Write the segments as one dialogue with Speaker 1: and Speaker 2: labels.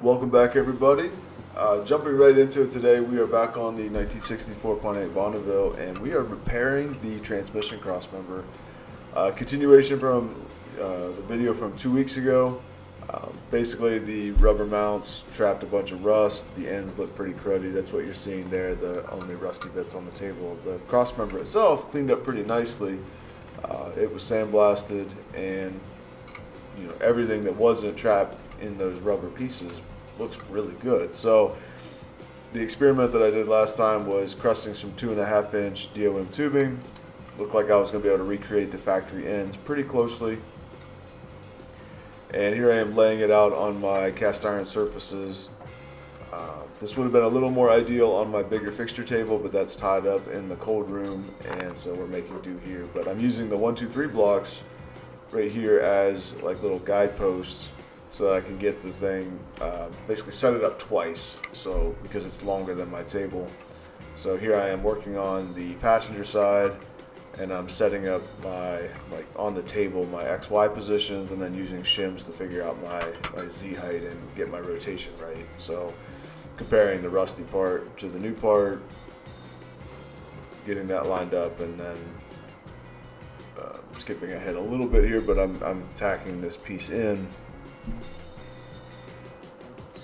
Speaker 1: Welcome back, everybody. Jumping right into it today, we are back on the 1964.8 Bonneville, and we are repairing the transmission crossmember. Continuation from the video from 2 weeks ago. Basically, the rubber mounts trapped a bunch of rust. The ends look pretty cruddy. That's what you're seeing there, the only rusty bits on the table. The crossmember itself cleaned up pretty nicely. It was sandblasted, and everything that wasn't trapped in those rubber pieces looks really good. So the experiment that I did last time was crusting some 2.5-inch DOM tubing. Looked like I was going to be able to recreate the factory ends pretty closely. And here I am laying it out on my cast iron surfaces. This would have been a little more ideal on my bigger fixture table, but that's tied up in the cold room, and so we're making do here. But I'm using the 1, 2, 3 blocks right here as like little guideposts so that I can get the thing, basically set it up twice, so because it's longer than my table. So here I am working on the passenger side, and I'm setting up my, like on the table, my XY positions, and then using shims to figure out my Z height and get my rotation right. So comparing the rusty part to the new part, getting that lined up, and then skipping ahead a little bit here, but I'm tacking this piece in.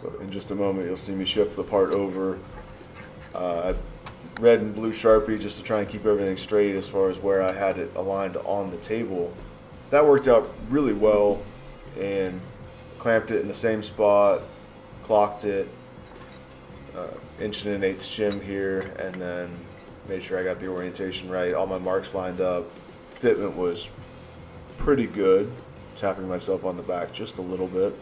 Speaker 1: So in just a moment, you'll see me shift the part over. I red and blue Sharpie just to try and keep everything straight as far as where I had it aligned on the table. That worked out really well, and clamped it in the same spot, clocked it, 1 1/8 shim here, and then made sure I got the orientation right, all my marks lined up. Fitment was pretty good, tapping myself on the back just a little bit.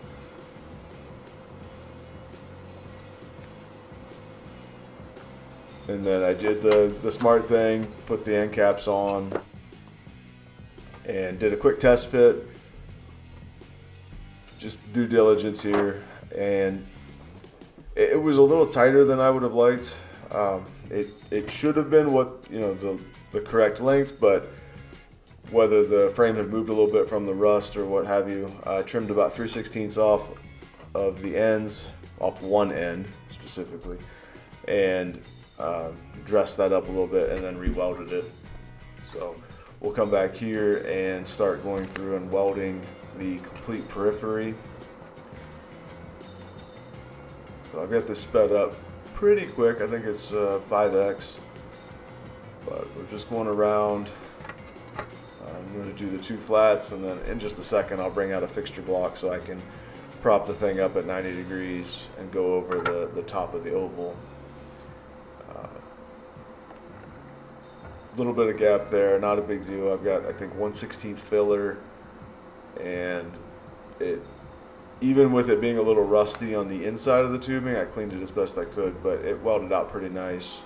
Speaker 1: And then I did the smart thing, put the end caps on, and did a quick test fit. Just due diligence here, and it was a little tighter than I would have liked. It should have been what the correct length, but whether the frame had moved a little bit from the rust or what have you, I trimmed about 3/16 off of the ends, off one end specifically, and dressed that up a little bit, and then re-welded it. So we'll come back here and start going through and welding the complete periphery. So I've got this sped up pretty quick. I think it's 5x, but we're just going around. I'm going to do the 2 flats, and then in just a second I'll bring out a fixture block so I can prop the thing up at 90 degrees and go over the top of the oval. Little bit of gap there, not a big deal. I've got, I think, 1/16 filler, and even with it being a little rusty on the inside of the tubing, I cleaned it as best I could, but it welded out pretty nice.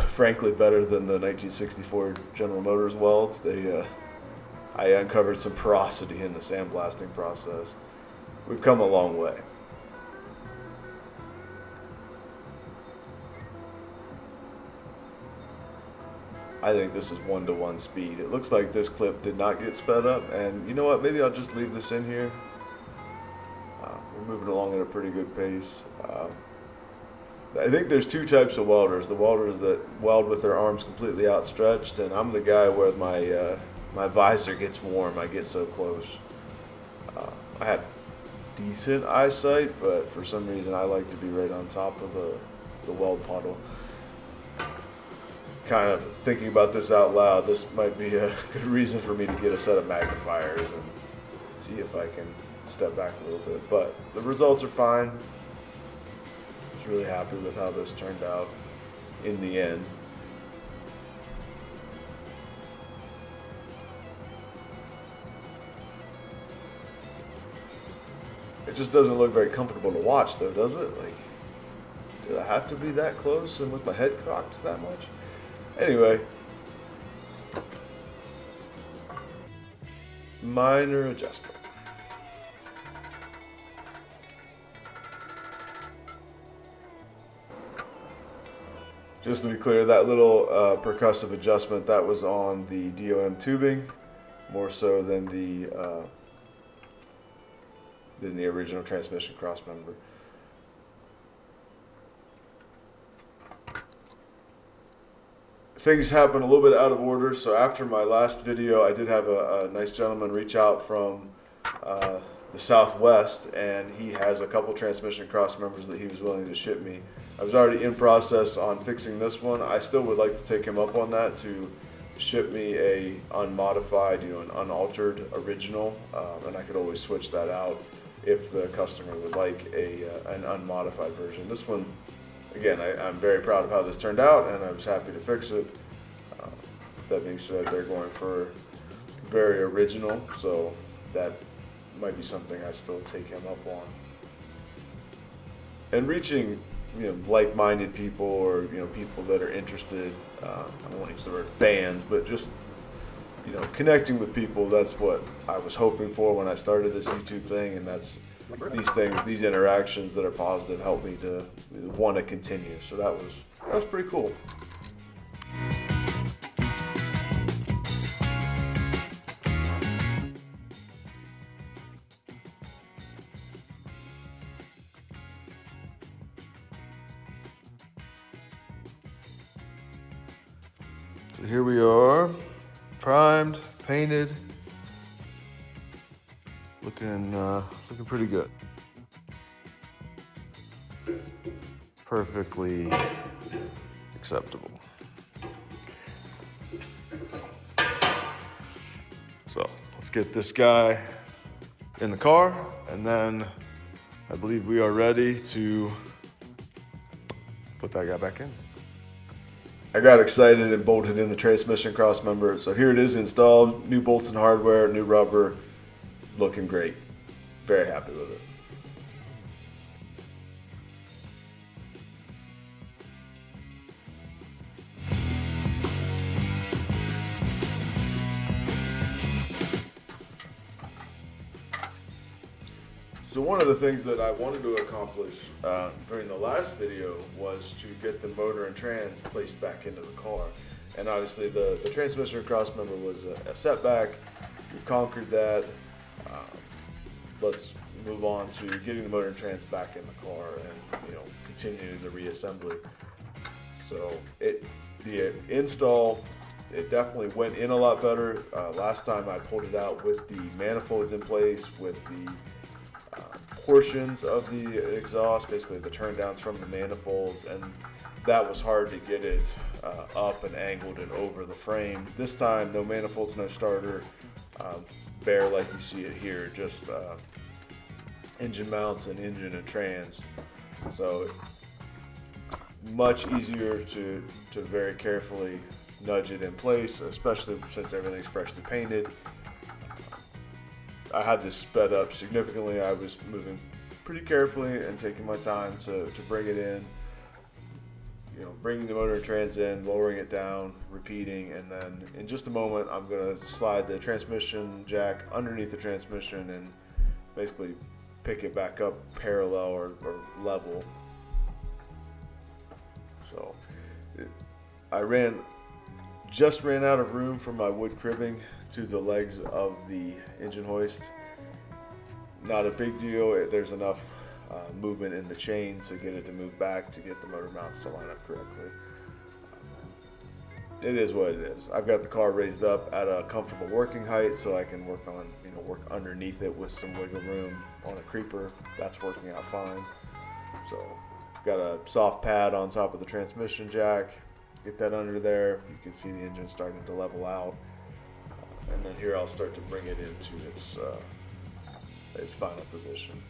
Speaker 1: Frankly, better than the 1964 General Motors welds. I uncovered some porosity in the sandblasting process. We've come a long way. I think this is 1-to-1 speed. It looks like this clip did not get sped up, and you know what? Maybe I'll just leave this in here. We're moving along at a pretty good pace. I think there's 2 types of welders. The welders that weld with their arms completely outstretched, and I'm the guy where my visor gets warm. I get so close. I have decent eyesight, but for some reason I like to be right on top of the weld puddle. Kind of thinking about this out loud, this might be a good reason for me to get a set of magnifiers and see if I can step back a little bit. But the results are fine. I was really happy with how this turned out in the end. It just doesn't look very comfortable to watch though, does it? Like, did I have to be that close and with my head cocked that much? Anyway, minor adjustment. Just to be clear, that little percussive adjustment, that was on the DOM tubing, more so than the than the original transmission crossmember. Things happen a little bit out of order, so after my last video I did have a nice gentleman reach out from the Southwest, and he has a couple transmission cross members that he was willing to ship me. I was already in process on fixing this one. I still would like to take him up on that to ship me a unmodified, an unaltered original, and I could always switch that out if the customer would like an unmodified version. This one, again, I'm very proud of how this turned out, and I was happy to fix it. That being said, they're going for very original, so that might be something I still take him up on. And reaching, like-minded people, or people that are interested. I don't want to use the word fans, but just connecting with people. That's what I was hoping for when I started this YouTube thing, and that's these interactions that are positive help me to want to continue. So that was pretty cool. So here we are, primed, painted, looking pretty good. Perfectly acceptable. So let's get this guy in the car, and then I believe we are ready to put that guy back in. I got excited and bolted in the transmission crossmember. So here it is installed, new bolts and hardware, new rubber, looking great. Very happy with it. So one of the things that I wanted to accomplish during the last video was to get the motor and trans placed back into the car. And obviously the transmission crossmember was a setback. We've conquered that. Let's move on to getting the motor and trans back in the car and continuing the reassembly. So the install, it definitely went in a lot better. Last time I pulled it out with the manifolds in place, with the portions of the exhaust, basically the turn downs from the manifolds, and that was hard to get it up and angled and over the frame. This time, no manifolds, no starter, bare like you see it here, just engine mounts and engine and trans. So much easier to very carefully nudge it in place, especially since everything's freshly painted. I had this sped up significantly. I was moving pretty carefully and taking my time to bring it in, bringing the motor and trans in, lowering it down, repeating, and then in just a moment I'm going to slide the transmission jack underneath the transmission and basically pick it back up parallel or level. So I just ran out of room for my wood cribbing to the legs of the engine hoist. Not a big deal. There's enough movement in the chain to get it to move back, to get the motor mounts to line up correctly. It is what it is. I've got the car raised up at a comfortable working height, so I can work underneath it with some wiggle room on a creeper. That's working out fine. So got a soft pad on top of the transmission jack. Get that under there. You can see the engine starting to level out. And then here I'll start to bring it into its final position.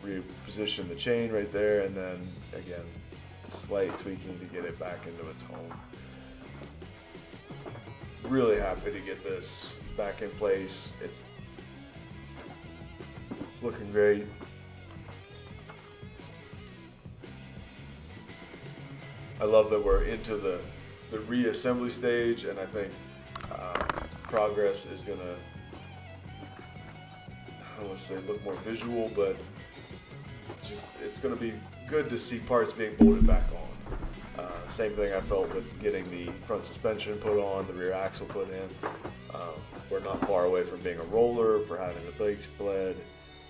Speaker 1: Reposition the chain right there, and then again, slight tweaking to get it back into its home. Really happy to get this back in place. It's looking great. I love that we're into the reassembly stage, and I think progress is gonna, I don't want to say look more visual, but it's gonna be good to see parts being bolted back on. Same thing I felt with getting the front suspension put on, the rear axle put in. we're not far away from being a roller, for having a brake spread,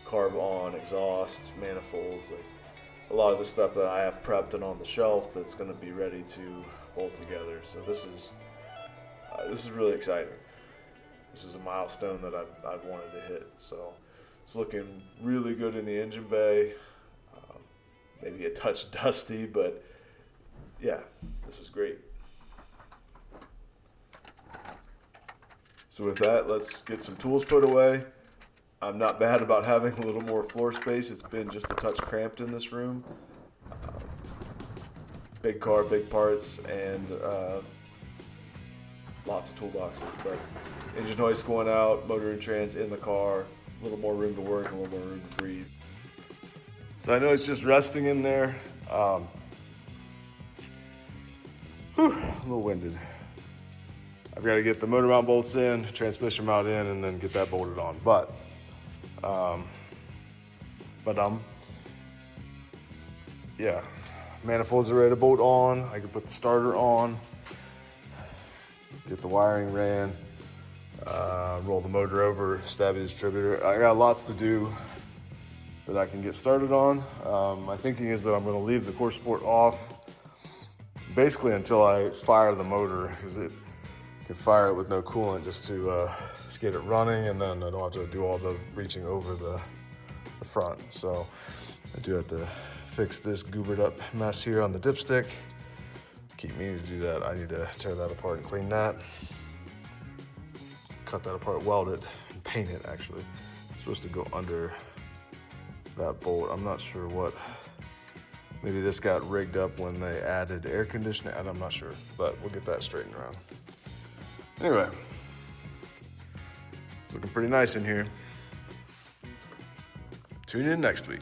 Speaker 1: carb on, exhaust, manifolds, like a lot of the stuff that I have prepped and on the shelf that's going to be ready to bolt together. So this is really exciting. This is a milestone that I've wanted to hit. So it's looking really good in the engine bay. Maybe a touch dusty, but yeah, this is great. So with that, let's get some tools put away. I'm not bad about having a little more floor space. It's been just a touch cramped in this room. Big car, big parts, and lots of toolboxes. But engine hoist going out, motor and trans in the car, a little more room to work, a little more room to breathe. So I know it's just resting in there. A little winded. I've got to get the motor mount bolts in, transmission mount in, and then get that bolted on. But yeah, manifolds are ready to bolt on. I can put the starter on, get the wiring ran, roll the motor over, stab the distributor. I got lots to do that I can get started on. My thinking is that I'm going to leave the core support off basically until I fire the motor, because it can fire it with no coolant just to get it running, and then I don't have to do all the reaching over the front. So I do have to fix this goobered up mess here on the dipstick. Keep meaning to do that. I need to tear that apart and clean that. Cut that apart, weld it, and paint it actually. It's supposed to go under that bolt. I'm not sure what, maybe this got rigged up when they added air conditioning, and I'm not sure, but we'll get that straightened around. Anyway, it's looking pretty nice in here. Tune in next week.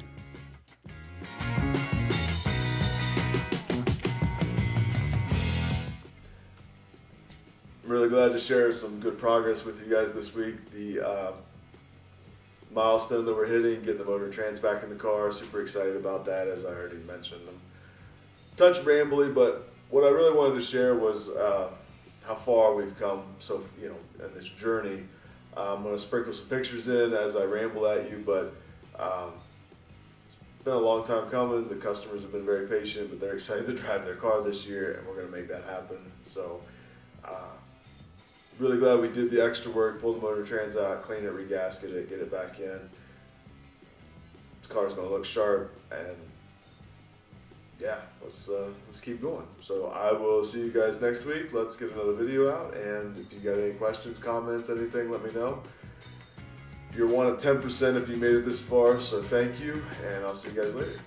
Speaker 1: I'm really glad to share some good progress with you guys this week. The milestone that we're hitting, getting the motor trans back in the car, super excited about that, as I already mentioned. I'm a touch rambly, but what I really wanted to share was how far we've come in this journey. I'm going to sprinkle some pictures in as I ramble at you, but it's been a long time coming. The customers have been very patient, but they're excited to drive their car this year, and we're going to make that happen. So really glad we did the extra work, pull the motor trans out, clean it, regasket it, get it back in. This car's going to look sharp, and yeah, let's keep going. So I will see you guys next week. Let's get another video out, and if you got any questions, comments, anything, let me know. You're one of 10% if you made it this far, so thank you, and I'll see you guys later.